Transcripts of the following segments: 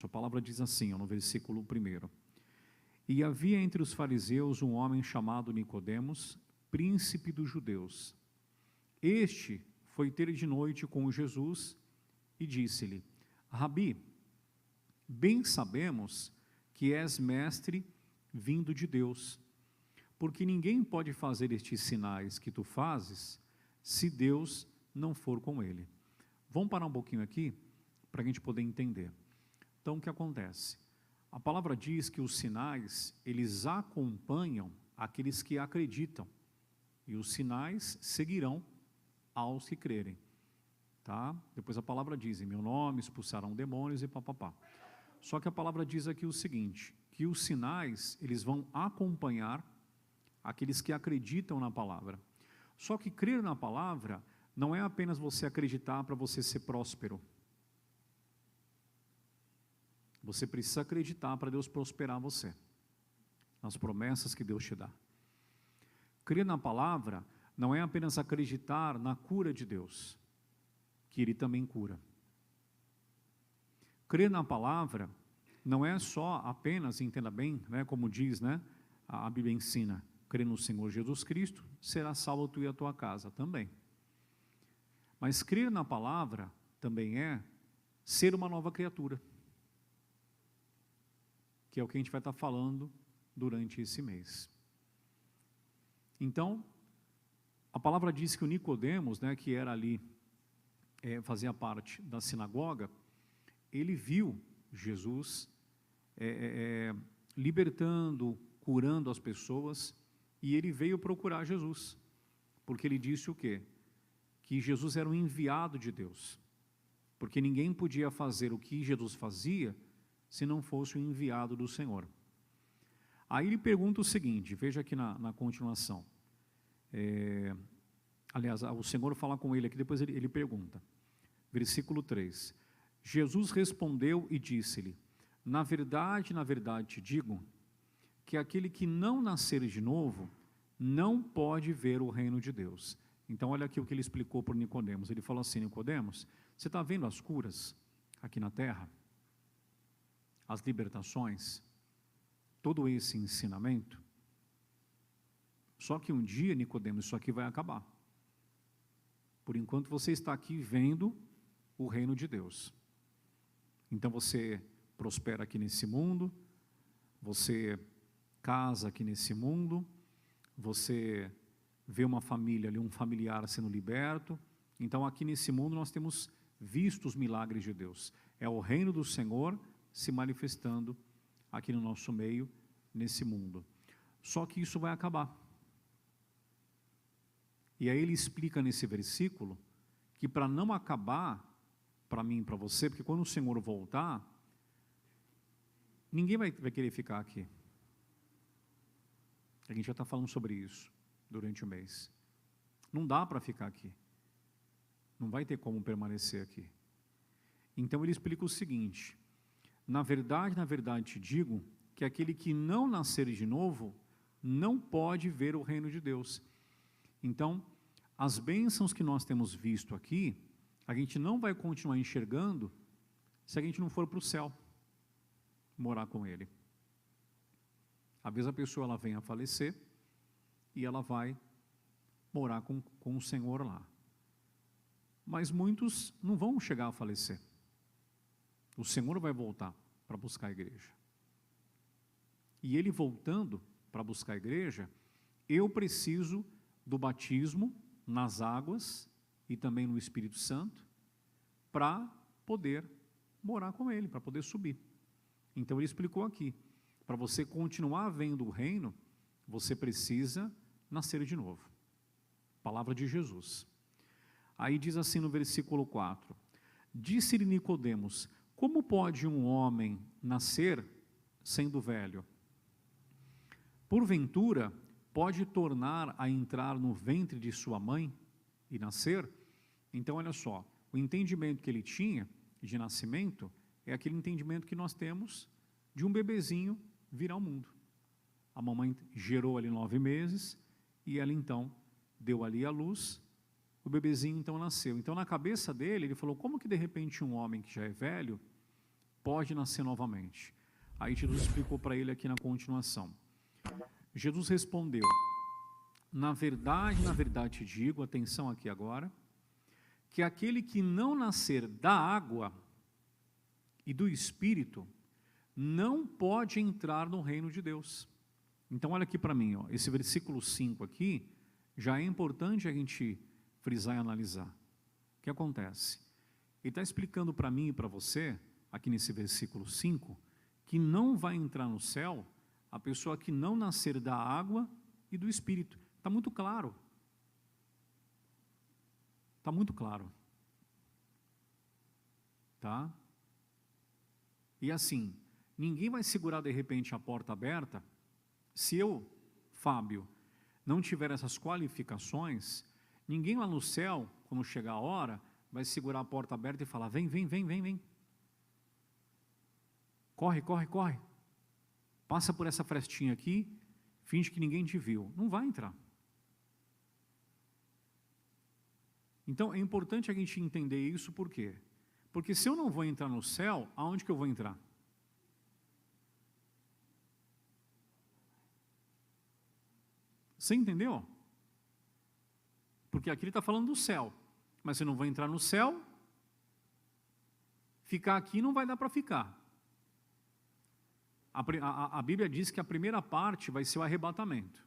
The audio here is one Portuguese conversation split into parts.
A palavra diz assim, no versículo 1. E havia entre os fariseus um homem chamado Nicodemos, príncipe dos judeus. Este foi ter de noite com Jesus e disse-lhe: Rabi, bem sabemos que és mestre vindo de Deus, porque ninguém pode fazer estes sinais que tu fazes, se Deus não for com ele. Vamos parar um pouquinho aqui, para a gente poder entender. Então, o que acontece? A palavra diz que os sinais, eles acompanham aqueles que acreditam, e os sinais seguirão aos que crerem. Tá? Depois a palavra diz, em meu nome expulsarão demônios e papapá. Só que a palavra diz aqui o seguinte, que os sinais, eles vão acompanhar aqueles que acreditam na palavra. Só que crer na palavra não é apenas você acreditar para você ser próspero. Você precisa acreditar para Deus prosperar você, nas promessas que Deus te dá. Crer na palavra não é apenas acreditar na cura de Deus, que Ele também cura. Crer na palavra não é só apenas, entenda bem, né, como diz, né, a Bíblia ensina, crer no Senhor Jesus Cristo, será salvo tu e a tua casa também. Mas crer na palavra também é ser uma nova criatura, que é o que a gente vai estar falando durante esse mês. Então, a palavra diz que o Nicodemos, né, que era ali, fazia parte da sinagoga, ele viu Jesus libertando, curando as pessoas, e ele veio procurar Jesus, porque ele disse o quê? Que Jesus era um enviado de Deus, porque ninguém podia fazer o que Jesus fazia se não fosse o enviado do Senhor. Aí ele pergunta o seguinte, veja aqui na continuação. Aliás, o Senhor fala com ele aqui, depois ele pergunta. Versículo 3. Jesus respondeu e disse-lhe: na verdade te digo, que aquele que não nascer de novo, não pode ver o reino de Deus. Então olha aqui o que ele explicou para Nicodemos. Ele falou assim: Nicodemos, você está vendo as curas aqui na terra? As libertações, todo esse ensinamento? Só que um dia, Nicodemos, isso aqui vai acabar. Por enquanto você está aqui vendo o reino de Deus. Então você prospera aqui nesse mundo, você casa aqui nesse mundo, você vê uma família ali, um familiar sendo liberto. Então aqui nesse mundo nós temos visto os milagres de Deus. É o reino do Senhor se manifestando aqui no nosso meio, nesse mundo. Só que isso vai acabar. E aí ele explica nesse versículo que para não acabar, para mim e para você, porque quando o Senhor voltar, ninguém vai querer ficar aqui. A gente já está falando sobre isso durante o mês. Não dá para ficar aqui. Não vai ter como permanecer aqui. Então ele explica o seguinte: na verdade te digo, que aquele que não nascer de novo, não pode ver o reino de Deus. Então, as bênçãos que nós temos visto aqui, a gente não vai continuar enxergando, se a gente não for para o céu, morar com Ele. Às vezes a pessoa ela vem a falecer, e ela vai morar com o Senhor lá. Mas muitos não vão chegar a falecer. O Senhor vai voltar para buscar a igreja. E Ele voltando para buscar a igreja, eu preciso do batismo nas águas e também no Espírito Santo, para poder morar com Ele, para poder subir. Então Ele explicou aqui, para você continuar vendo o reino, você precisa nascer de novo. Palavra de Jesus. Aí diz assim no versículo 4, disse-lhe Nicodemos: como pode um homem nascer sendo velho? Porventura, pode tornar a entrar no ventre de sua mãe e nascer? Então olha só, o entendimento que ele tinha de nascimento é aquele entendimento que nós temos de um bebezinho vir ao mundo. A mamãe gerou ali 9 meses e ela então deu ali a luz, o bebezinho então nasceu. Então na cabeça dele, ele falou: como que de repente um homem que já é velho pode nascer novamente? Aí Jesus explicou para ele aqui na continuação. Jesus respondeu: na verdade te digo, atenção aqui agora, que aquele que não nascer da água e do Espírito não pode entrar no reino de Deus. Então olha aqui para mim, ó, esse versículo 5 aqui, já é importante a gente frisar e analisar. O que acontece? Ele está explicando para mim e para você, aqui nesse versículo 5, que não vai entrar no céu a pessoa que não nascer da água e do Espírito. Está muito claro. Está muito claro. Tá? E assim, ninguém vai segurar de repente a porta aberta. Se eu, Fábio, não tiver essas qualificações, ninguém lá no céu, quando chegar a hora, vai segurar a porta aberta e falar: vem, vem, vem, vem, vem. Corre, corre, corre. Passa por essa frestinha aqui, finge que ninguém te viu. Não vai entrar. Então, é importante a gente entender isso, por quê? Porque se eu não vou entrar no céu, aonde que eu vou entrar? Você entendeu? Porque aqui ele está falando do céu. Mas se eu não vou entrar no céu, ficar aqui não vai dar para ficar. A Bíblia diz que a primeira parte vai ser o arrebatamento.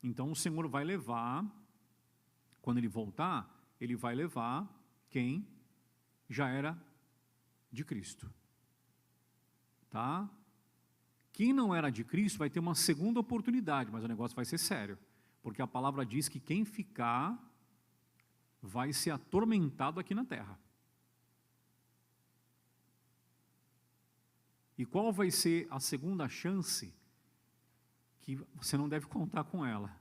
Então o Senhor vai levar, quando Ele voltar, Ele vai levar quem já era de Cristo. Tá? Quem não era de Cristo vai ter uma segunda oportunidade, mas o negócio vai ser sério. Porque a palavra diz que quem ficar vai ser atormentado aqui na terra. E qual vai ser a segunda chance? Que você não deve contar com ela,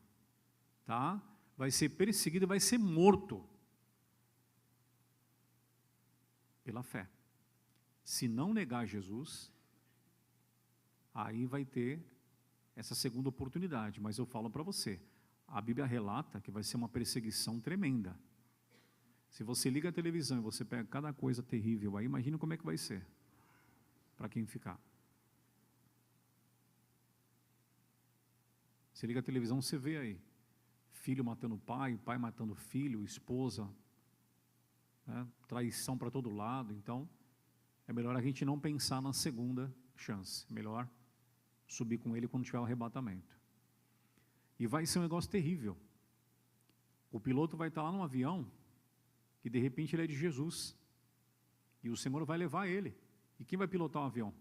tá? Vai ser perseguido, vai ser morto pela fé. Se não negar Jesus, aí vai ter essa segunda oportunidade. Mas eu falo para você, a Bíblia relata que vai ser uma perseguição tremenda. Se você liga a televisão e você pega cada coisa terrível aí, imagina como é que vai ser para quem ficar. Você liga a televisão, você vê aí filho matando pai, pai matando filho, esposa, né, traição para todo lado. Então é melhor a gente não pensar na segunda chance, melhor subir com ele quando tiver o arrebatamento. E vai ser um negócio terrível. O piloto vai estar lá no avião e de repente ele é de Jesus e o Senhor vai levar ele. E quem vai pilotar o avião?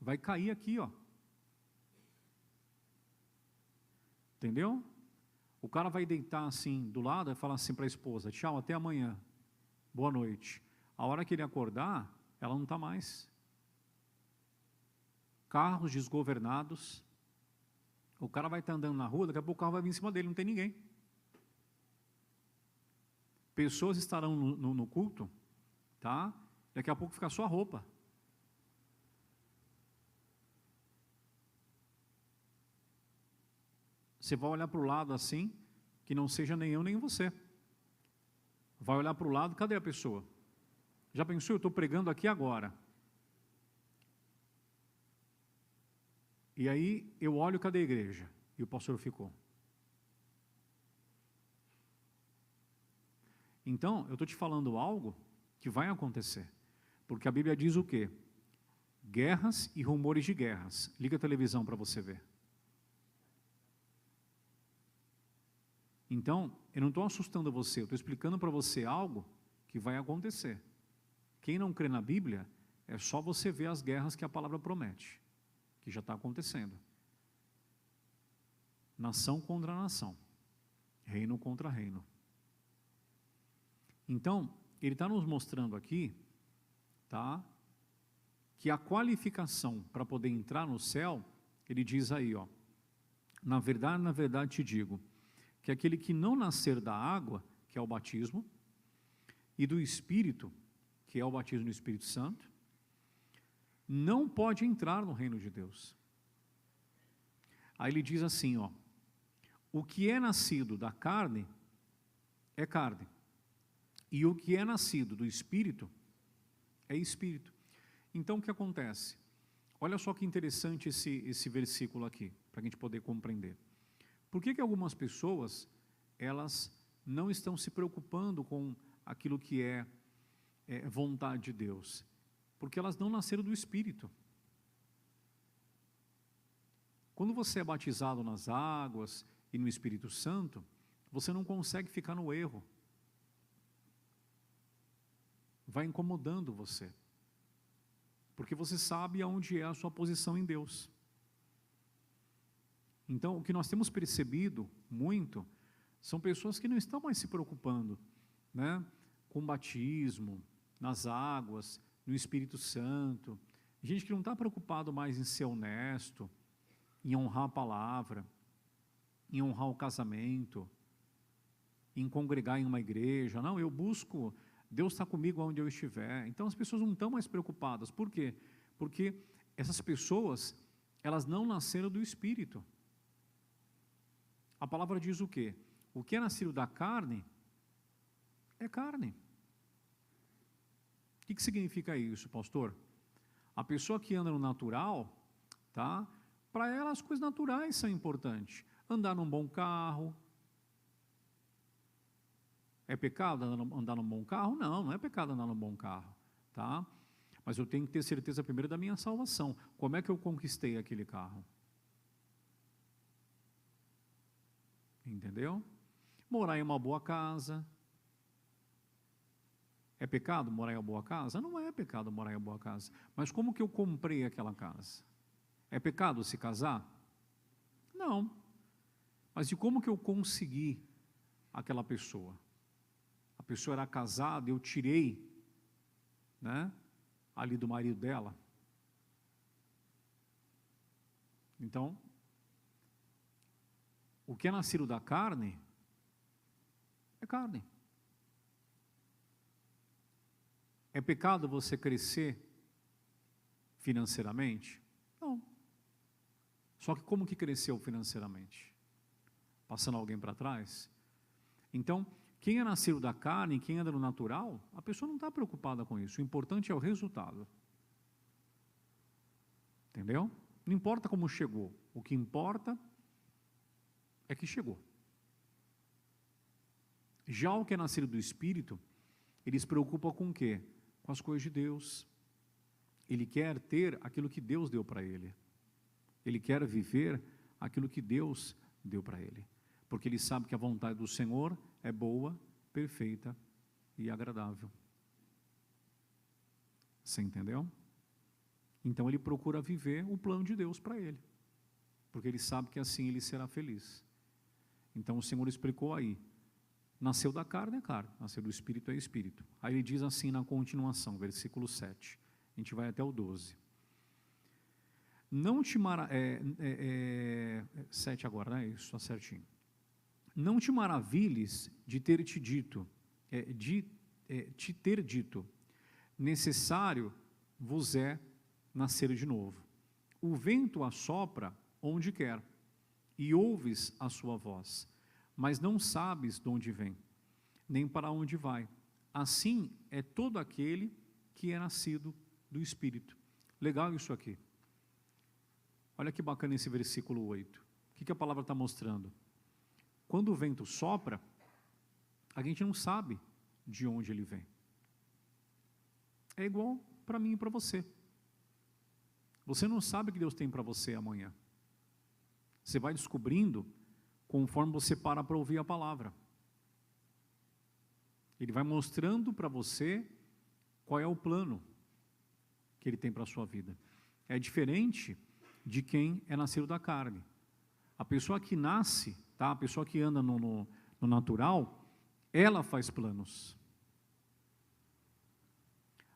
Vai cair aqui, ó. Entendeu? O cara vai deitar assim do lado e falar assim para a esposa: tchau, até amanhã, boa noite. A hora que ele acordar, ela não está mais. Carros desgovernados. O cara vai estar andando na rua, daqui a pouco o carro vai vir em cima dele, não tem ninguém. Pessoas estarão no culto, tá? Daqui a pouco fica só a roupa. Você vai olhar para o lado assim, que não seja nem eu nem você. Vai olhar para o lado, cadê a pessoa? Já pensou, eu estou pregando aqui agora. E aí eu olho, cadê a igreja? E o pastor ficou. Então, eu estou te falando algo que vai acontecer. Porque a Bíblia diz o quê? Guerras e rumores de guerras. Liga a televisão para você ver. Então, eu não estou assustando você, eu estou explicando para você algo que vai acontecer. Quem não crê na Bíblia, é só você ver as guerras que a palavra promete, que já está acontecendo. Nação contra nação, reino contra reino. Então, ele está nos mostrando aqui, tá, que a qualificação para poder entrar no céu, ele diz aí, ó, na verdade te digo, que aquele que não nascer da água, que é o batismo, e do Espírito, que é o batismo do Espírito Santo, não pode entrar no reino de Deus. Aí ele diz assim, ó, o que é nascido da carne, é carne, e o que é nascido do Espírito, é espírito. Então, o que acontece? Olha só que interessante esse versículo aqui, para a gente poder compreender. Por que algumas pessoas, elas não estão se preocupando com aquilo que é vontade de Deus? Porque elas não nasceram do Espírito. Quando você é batizado nas águas e no Espírito Santo, você não consegue ficar no erro. Vai incomodando você. Porque você sabe aonde é a sua posição em Deus. Então, o que nós temos percebido muito são pessoas que não estão mais se preocupando, né, com o batismo, nas águas, no Espírito Santo. Gente que não está preocupado mais em ser honesto, em honrar a palavra, em honrar o casamento, em congregar em uma igreja. Não, eu busco, Deus está comigo onde eu estiver. Então as pessoas não estão mais preocupadas. Por quê? Porque essas pessoas, elas não nasceram do Espírito. A palavra diz o quê? O que é nascido da carne, é carne. O que significa isso, pastor? A pessoa que anda no natural, tá? Para ela as coisas naturais são importantes. Andar num bom carro. É pecado andar num bom carro? Não, não é pecado andar num bom carro, tá? Mas eu tenho que ter certeza primeiro da minha salvação. Como é que eu conquistei aquele carro? Entendeu? Morar em uma boa casa. É pecado morar em uma boa casa? Não é pecado morar em uma boa casa. Mas como que eu comprei aquela casa? É pecado se casar? Não. Mas de como que eu consegui aquela pessoa? A pessoa era casada, eu tirei, né, ali do marido dela. Então, o que é nascido da carne, é carne. É pecado você crescer financeiramente? Não. Só que como que cresceu financeiramente? Passando alguém para trás? Então, quem é nascido da carne, quem anda no natural, a pessoa não está preocupada com isso. O importante é o resultado. Entendeu? Não importa como chegou. O que importa é que chegou. Já o que é nascido do Espírito, ele se preocupa com o quê? Com as coisas de Deus. Ele quer ter aquilo que Deus deu para ele. Ele quer viver aquilo que Deus deu para ele. Porque ele sabe que a vontade do Senhor é boa, perfeita e agradável. Você entendeu? Então ele procura viver o plano de Deus para ele. Porque ele sabe que assim ele será feliz. Então o Senhor explicou aí. Nasceu da carne é carne, nasceu do Espírito é Espírito. Aí ele diz assim na continuação, versículo 7. A gente vai até o 12. Não te 7 agora, né? Isso, está certinho. Não te maravilhes de ter te dito, te ter dito, necessário vos é nascer de novo. O vento assopra onde quer, e ouves a sua voz, mas não sabes de onde vem, nem para onde vai. Assim é todo aquele que é nascido do Espírito. Legal isso aqui. Olha que bacana esse versículo 8. O que a palavra está mostrando? Quando o vento sopra, a gente não sabe de onde ele vem. É igual para mim e para você. Você não sabe o que Deus tem para você amanhã. Você vai descobrindo conforme você para ouvir a palavra. Ele vai mostrando para você qual é o plano que Ele tem para a sua vida. É diferente de quem é nascido da carne. A pessoa que nasce, tá? A pessoa que anda no natural, ela faz planos.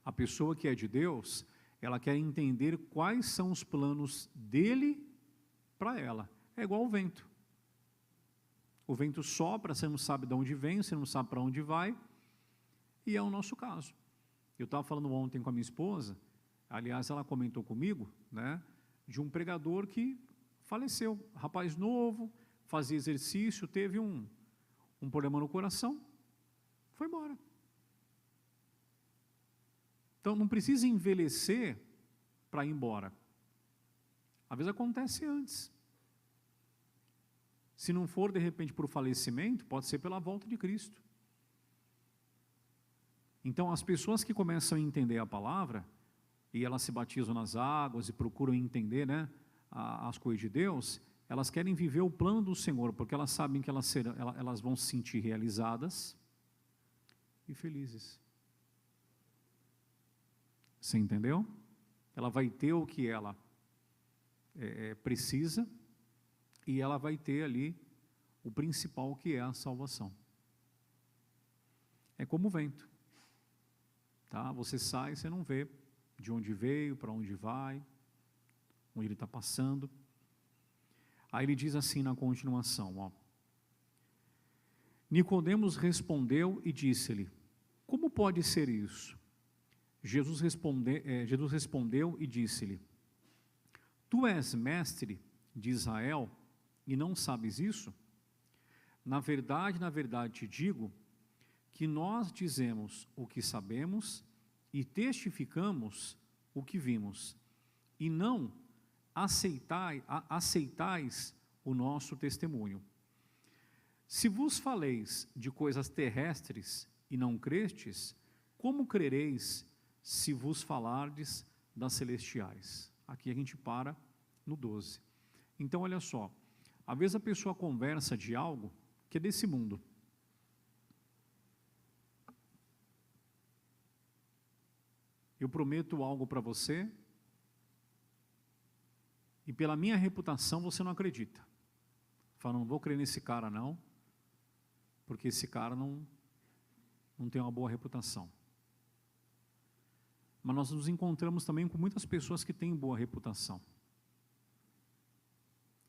A pessoa que é de Deus, ela quer entender quais são os planos dele para ela. É igual o vento. O vento sopra, você não sabe de onde vem, você não sabe para onde vai, e é o nosso caso. Eu estava falando ontem com a minha esposa, aliás, ela comentou comigo, né, de um pregador que faleceu, rapaz novo, fazia exercício, teve um problema no coração, foi embora. Então, não precisa envelhecer para ir embora. Às vezes acontece antes. Se não for, de repente, por falecimento, pode ser pela volta de Cristo. Então, as pessoas que começam a entender a palavra, e elas se batizam nas águas e procuram entender, né, as coisas de Deus, elas querem viver o plano do Senhor, porque elas sabem que elas vão se sentir realizadas e felizes. Você entendeu? Ela vai ter o que ela precisa, e ela vai ter ali o principal, que é a salvação. É como o vento. Tá? Você sai, você não vê de onde veio, para onde vai, onde ele está passando. Aí ele diz assim na continuação, ó. Nicodemos respondeu e disse-lhe: como pode ser isso? Jesus respondeu e disse-lhe: tu és mestre de Israel e não sabes isso? Na verdade te digo que nós dizemos o que sabemos e testificamos o que vimos, e não aceitais o nosso testemunho. Se vos faleis de coisas terrestres e não crestes, como crereis se vos falardes das celestiais? Aqui a gente para no 12. Então, olha só, às vezes a pessoa conversa de algo que é desse mundo. Eu prometo algo para você, e pela minha reputação você não acredita. Fala, não vou crer nesse cara não, porque esse cara não tem uma boa reputação. Mas nós nos encontramos também com muitas pessoas que têm boa reputação.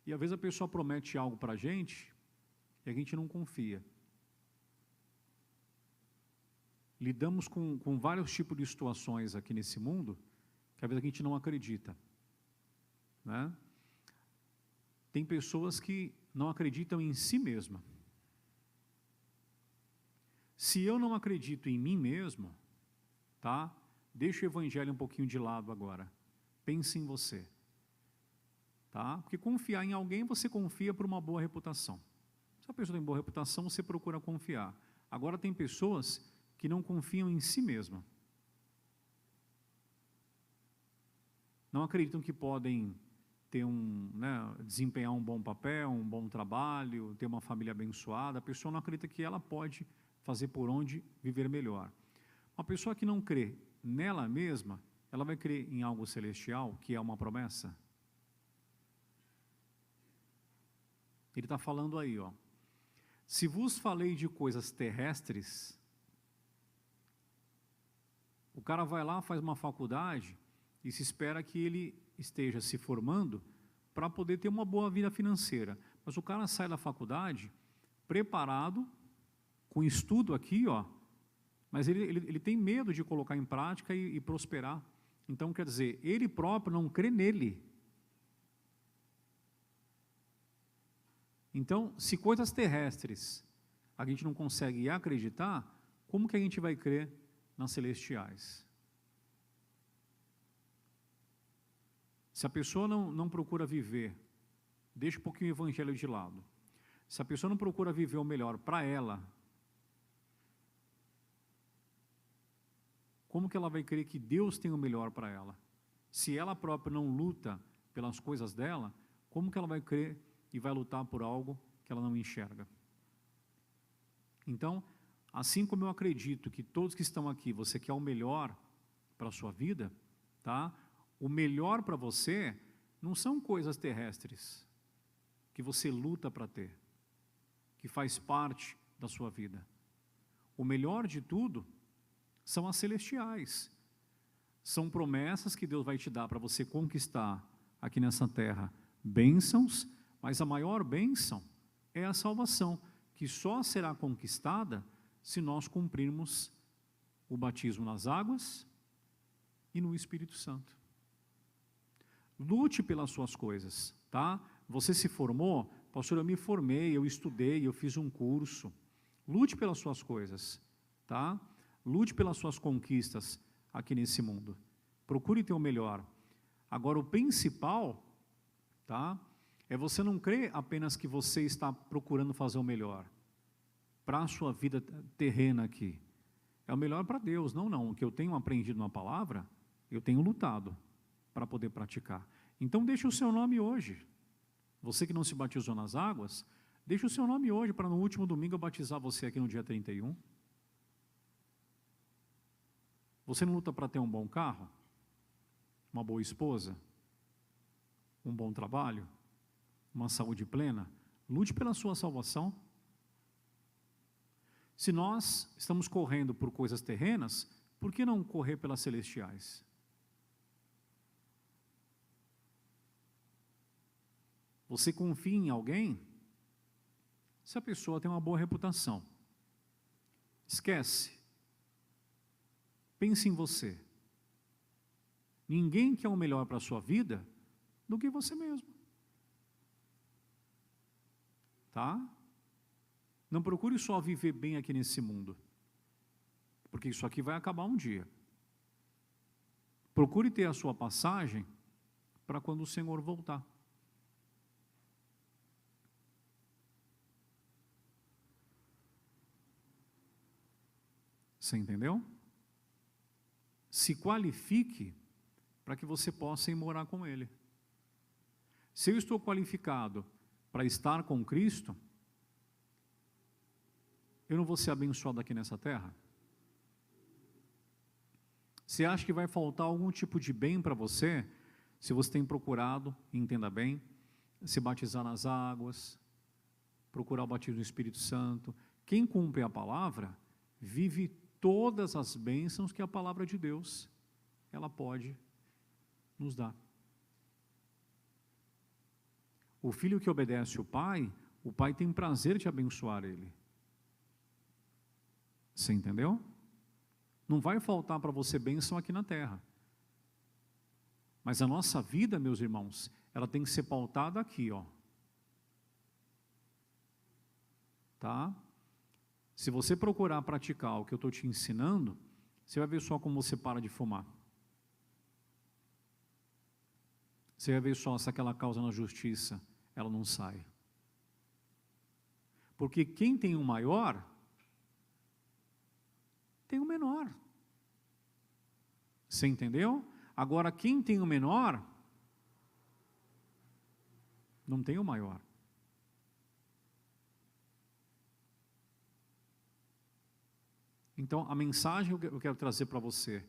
E às vezes a pessoa promete algo para a gente e a gente não confia. Lidamos com vários tipos de situações aqui nesse mundo que às vezes a gente não acredita. Né? Tem pessoas que não acreditam em si mesma. Se eu não acredito em mim mesmo, tá? Deixa o evangelho um pouquinho de lado agora. Pense em você. Tá? Porque confiar em alguém, você confia por uma boa reputação. Se a pessoa tem boa reputação, você procura confiar. Agora tem pessoas que não confiam em si mesma. Não acreditam que podem ter desempenhar um bom papel, um bom trabalho, ter uma família abençoada. A pessoa não acredita que ela pode fazer por onde viver melhor. Uma pessoa que não crê nela mesma, ela vai crer em algo celestial, que é uma promessa? Ele está falando aí, ó. Se vos falei de coisas terrestres, o cara vai lá, faz uma faculdade e se espera que ele esteja se formando para poder ter uma boa vida financeira. Mas o cara sai da faculdade preparado, com estudo aqui, ó, mas ele tem medo de colocar em prática e prosperar. Então, quer dizer, ele próprio não crê nele. Então, se coisas terrestres a gente não consegue acreditar, como que a gente vai crer nas celestiais? Se a pessoa não procura viver, deixa um pouquinho o evangelho de lado. Se a pessoa não procura viver o melhor para ela, como que ela vai crer que Deus tem o melhor para ela? Se ela própria não luta pelas coisas dela, como que ela vai crer e vai lutar por algo que ela não enxerga? Então, assim como eu acredito que todos que estão aqui, você quer o melhor para a sua vida, tá? O melhor para você não são coisas terrestres que você luta para ter, que faz parte da sua vida. O melhor de tudo são as celestiais. São promessas que Deus vai te dar para você conquistar aqui nessa terra bênçãos, mas a maior bênção é a salvação, que só será conquistada se nós cumprirmos o batismo nas águas e no Espírito Santo. Lute pelas suas coisas, tá? Você se formou? Pastor, eu me formei, eu estudei, eu fiz um curso. Lute pelas suas coisas, tá? Lute pelas suas conquistas. aqui nesse mundo. Procure ter o melhor. Agora, o principal, tá, é você não crer apenas que você está procurando fazer o melhor para a sua vida terrena aqui. É o melhor para Deus. Não. O que eu tenho aprendido na palavra, eu tenho lutado para poder praticar. Então, deixe o seu nome hoje. Você que não se batizou nas águas, deixe o seu nome hoje para no último domingo eu batizar você aqui no dia 31. Você não luta para ter um bom carro? Uma boa esposa? Um bom trabalho? Uma saúde plena? Lute pela sua salvação. Se nós estamos correndo por coisas terrenas, por que não correr pelas celestiais? Você confia em alguém? Se a pessoa tem uma boa reputação. Esquece. Pense em você. Ninguém quer o melhor para a sua vida do que você mesmo. Tá? Não procure só viver bem aqui nesse mundo, porque isso aqui vai acabar um dia. Procure ter a sua passagem para quando o Senhor voltar. Você entendeu? Se qualifique para que você possa ir morar com Ele. Se eu estou qualificado para estar com Cristo, eu não vou ser abençoado aqui nessa terra? Você acha que vai faltar algum tipo de bem para você, se você tem procurado, entenda bem, se batizar nas águas, procurar o batismo no Espírito Santo? Quem cumpre a palavra, vive todas as bênçãos que a palavra de Deus, ela pode nos dar. O filho que obedece o pai tem prazer de abençoar ele. Você entendeu? Não vai faltar para você bênção aqui na terra. Mas a nossa vida, meus irmãos, ela tem que ser pautada aqui, ó. Tá? Se você procurar praticar o que eu estou te ensinando, você vai ver só como você para de fumar. Você vai ver só se aquela causa na justiça, ela não sai. Porque quem tem o maior, tem o menor. Você entendeu? Agora, quem tem o menor, não tem o maior. Então, a mensagem que eu quero trazer para você,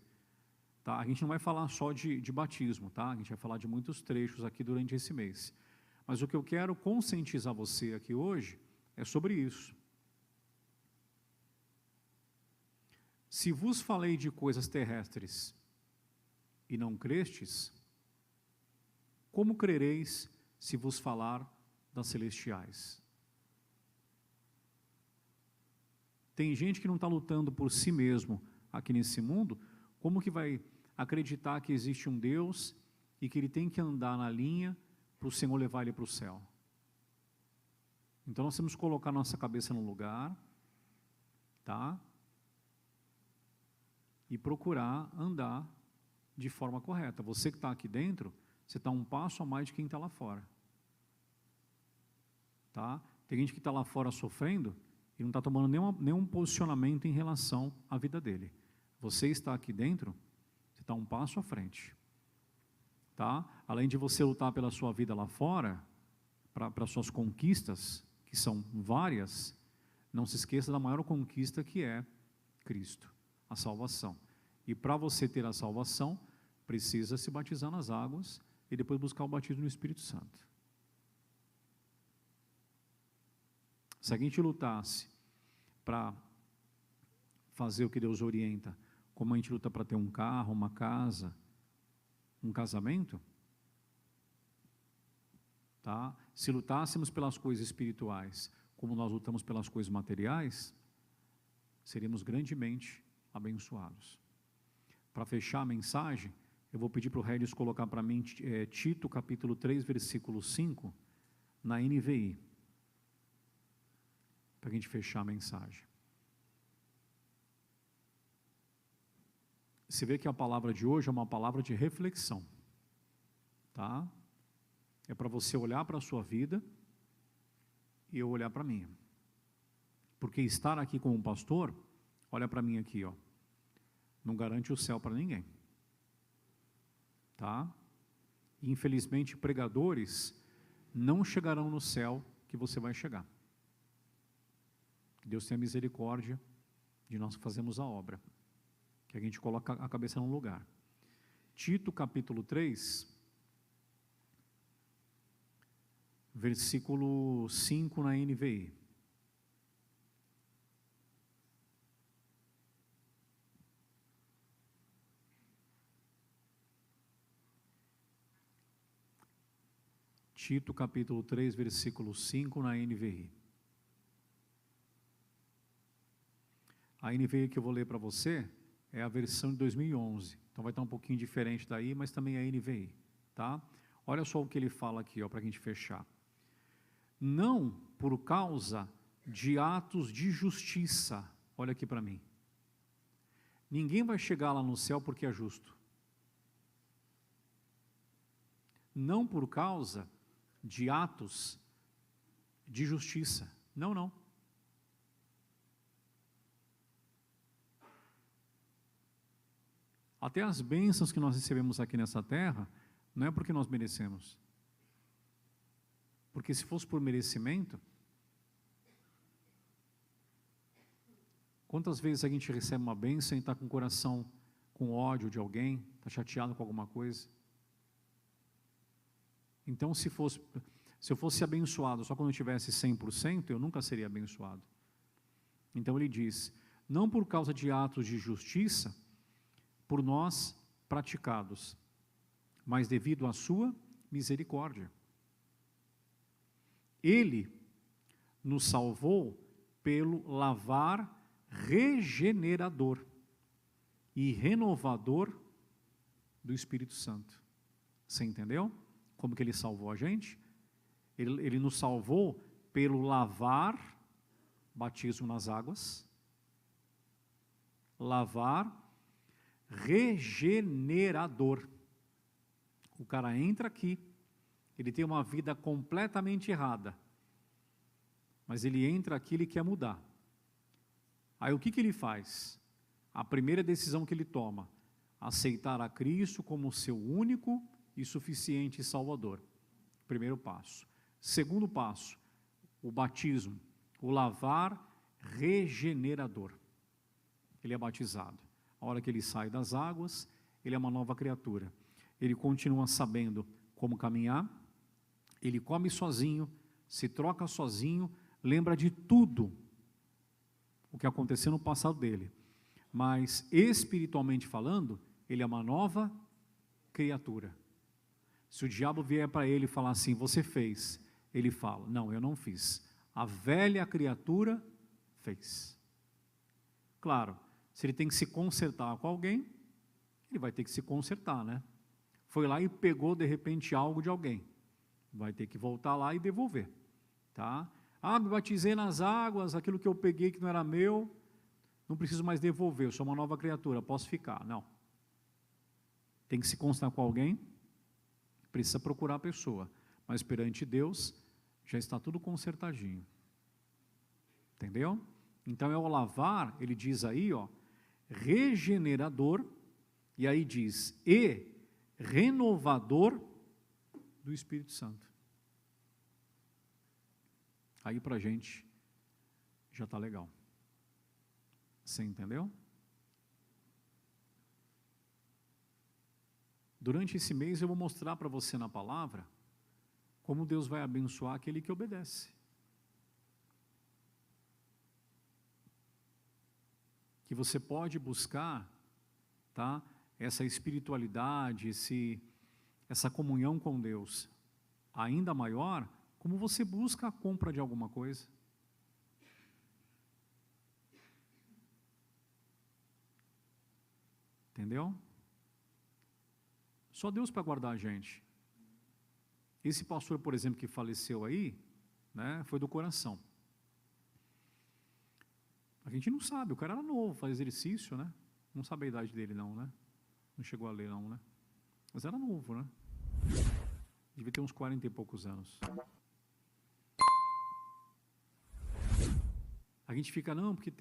tá? A gente não vai falar só de batismo, tá? A gente vai falar de muitos trechos aqui durante esse mês. Mas o que eu quero conscientizar você aqui hoje é sobre isso. Se vos falei de coisas terrestres e não crestes, como crereis se vos falar das celestiais? Tem gente que não está lutando por si mesmo aqui nesse mundo, como que vai acreditar que existe um Deus e que ele tem que andar na linha para o Senhor levar ele para o céu? Então nós temos que colocar nossa cabeça no lugar, tá? E procurar andar de forma correta. Você que está aqui dentro, você está um passo a mais de quem está lá fora. Tá? Tem gente que está lá fora sofrendo e não está tomando nenhum posicionamento em relação à vida dele. Você está aqui dentro, você está um passo à frente. Tá? Além de você lutar pela sua vida lá fora, para suas conquistas, que são várias, não se esqueça da maior conquista que é Cristo, a salvação. E para você ter a salvação, precisa se batizar nas águas e depois buscar o batismo no Espírito Santo. Se a gente lutasse para fazer o que Deus orienta, como a gente luta para ter um carro, uma casa, um casamento, tá? Se lutássemos pelas coisas espirituais, como nós lutamos pelas coisas materiais, seríamos grandemente abençoados. Para fechar a mensagem, eu vou pedir para o Regis colocar para mim Tito capítulo 3, versículo 5, na NVI, para a gente fechar a mensagem. Você vê que a palavra de hoje é uma palavra de reflexão, tá? É para você olhar para a sua vida e eu olhar para a minha. Porque estar aqui como pastor, olha para mim aqui, ó, não garante o céu para ninguém, tá? Infelizmente, pregadores não chegarão no céu que você vai chegar. Que Deus tenha misericórdia de nós que fazemos a obra, que a gente coloca a cabeça no lugar. Tito capítulo 3, versículo 5 na NVI. Tito capítulo 3, versículo 5 na NVI. A NVI que eu vou ler para você é a versão de 2011. Então vai estar um pouquinho diferente daí, mas também é a NVI, tá? Olha só o que ele fala aqui, ó, para a gente fechar. Não por causa de atos de justiça. Olha aqui para mim. Ninguém vai chegar lá no céu porque é justo. Não por causa de atos de justiça. Não, não. Até as bênçãos que nós recebemos aqui nessa terra, não é porque nós merecemos. Porque se fosse por merecimento, quantas vezes a gente recebe uma bênção e está com o coração com ódio de alguém, está chateado com alguma coisa? Então, se eu fosse abençoado só quando eu tivesse 100%, eu nunca seria abençoado. Então ele diz, não por causa de atos de justiça, por nós praticados, mas devido à sua misericórdia. Ele nos salvou pelo lavar regenerador e renovador do Espírito Santo. Você entendeu? Como que ele salvou a gente? Ele nos salvou pelo lavar, batismo nas águas, lavar regenerador. O cara entra aqui, ele tem uma vida completamente errada, mas ele entra aqui, ele quer mudar. Aí o que ele faz? A primeira decisão que ele toma, aceitar a Cristo como seu único e suficiente Salvador. Primeiro passo. Segundo passo, o batismo, o lavar regenerador. Ele é batizado. A hora que ele sai das águas, ele é uma nova criatura. Ele continua sabendo como caminhar, ele come sozinho, se troca sozinho, lembra de tudo o que aconteceu no passado dele. Mas, espiritualmente falando, ele é uma nova criatura. Se o diabo vier para ele e falar assim, você fez, ele fala, não, eu não fiz. A velha criatura fez. Claro, se ele tem que se consertar com alguém, ele vai ter que se consertar, né? Foi lá e pegou, de repente, algo de alguém. Vai ter que voltar lá e devolver, tá? Ah, me batizei nas águas, aquilo que eu peguei que não era meu, não preciso mais devolver, eu sou uma nova criatura, posso ficar. Não. Tem que se consertar com alguém, precisa procurar a pessoa, mas perante Deus já está tudo consertadinho. Entendeu? Então é o lavar, ele diz aí, ó, regenerador, e aí diz, e renovador do Espírito Santo. Aí para a gente já está legal. Você entendeu? Durante esse mês eu vou mostrar para você na palavra como Deus vai abençoar aquele que obedece. Que você pode buscar, tá, essa espiritualidade, essa comunhão com Deus ainda maior, como você busca a compra de alguma coisa. Entendeu? Só Deus para guardar a gente. Esse pastor, por exemplo, que faleceu aí, né, foi do coração. A gente não sabe, o cara era novo, faz exercício, né? Não sabe a idade dele não, né? Não chegou a ler não, né? Mas era novo, né? Devia ter uns 40 e poucos anos. A gente fica, não, porque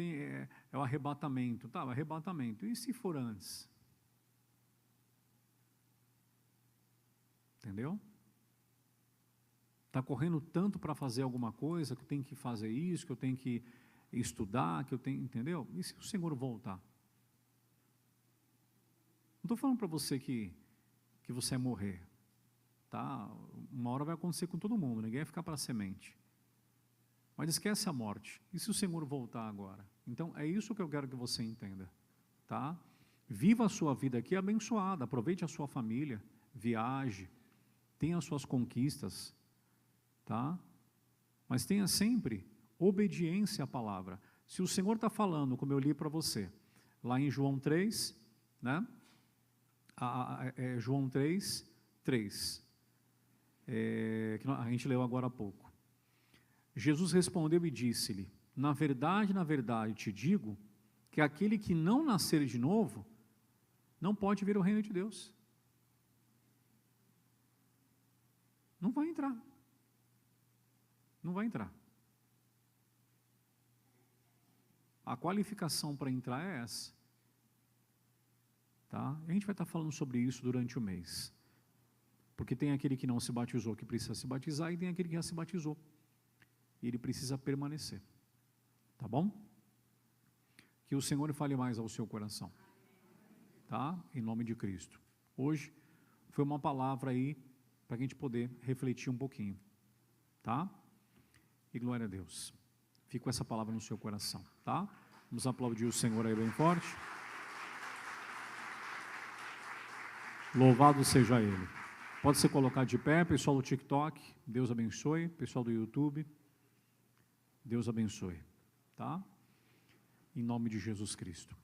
é o arrebatamento. Tá, o arrebatamento. E se for antes? Entendeu? Está correndo tanto para fazer alguma coisa, que eu tenho que fazer isso, que eu tenho que estudar, que eu tenho, entendeu? E se o Senhor voltar? Não estou falando para você que você vai morrer, tá? Uma hora vai acontecer com todo mundo, ninguém vai ficar para a semente. Mas esquece a morte. E se o Senhor voltar agora? Então, é isso que eu quero que você entenda, tá? Viva a sua vida aqui abençoada, aproveite a sua família, viaje, tenha as suas conquistas, tá? Mas tenha sempre obediência à palavra. Se o Senhor está falando, como eu li para você, lá em João 3, né? João 3, 3, que a gente leu agora há pouco. Jesus respondeu e disse-lhe, na verdade, te digo, que aquele que não nascer de novo, não pode ver o reino de Deus. Não vai entrar. Não vai entrar. A qualificação para entrar é essa. Tá? A gente vai estar falando sobre isso durante o mês. Porque tem aquele que não se batizou, que precisa se batizar, e tem aquele que já se batizou. E ele precisa permanecer. Tá bom? Que o Senhor fale mais ao seu coração. Tá? Em nome de Cristo. Hoje foi uma palavra aí para a gente poder refletir um pouquinho. Tá? E glória a Deus. Fica com essa palavra no seu coração. Tá? Vamos aplaudir o Senhor aí bem forte. Louvado seja Ele. Pode se colocar de pé, pessoal do TikTok, Deus abençoe. Pessoal do YouTube, Deus abençoe. Tá? Em nome de Jesus Cristo.